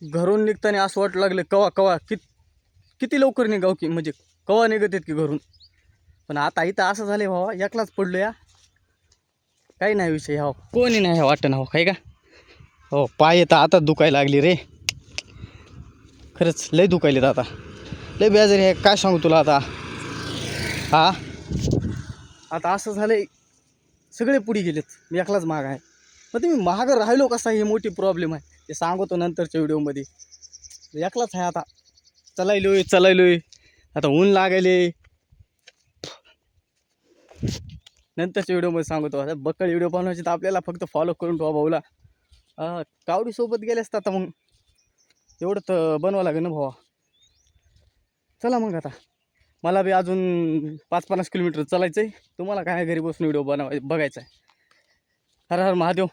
घरून निघताना असं वाटू लागलं कवा कवा किती लवकर निघाव की, म्हणजे कवा निघत आहेत की घरून. पण आता इथं असं झालं भावा, एकलाच पडलो या, काही नाही विषय. हो कोणी नाही वाटणं हो, काय का. हो पाय तर आता दुखायला लागली रे, खरंच लय दुखायलेत आता, लय बेजारी आहे. काय सांगू तुला आता. हा आता असं झालंय, सगळे पुढे गेलेत, मी एकलाच महाग आहे. मग तुम्ही महाग राहिलो कसा, ही मोठी प्रॉब्लेम आहे. ते सांगतो नंतरच्या व्हिडिओमध्ये. एकलाच आहे आता, चलायलोय आता, ऊन लागायले. नंतरच्या व्हिडिओमध्ये सांगतो. आता बक्कळ व्हिडिओ बनवायचे तर आपल्याला फक्त फॉलो करून ठेवा भाऊला. कावडीसोबत गेले असतात आता, मग एवढं तर बनवावं लागेल ना भावा. चला मग आता, मला बी अजून 5-50 किलोमीटर चालायचं आहे. तुम्हाला काय घरी बसून व्हिडिओ बघायचा आहे. हर हर महादेव.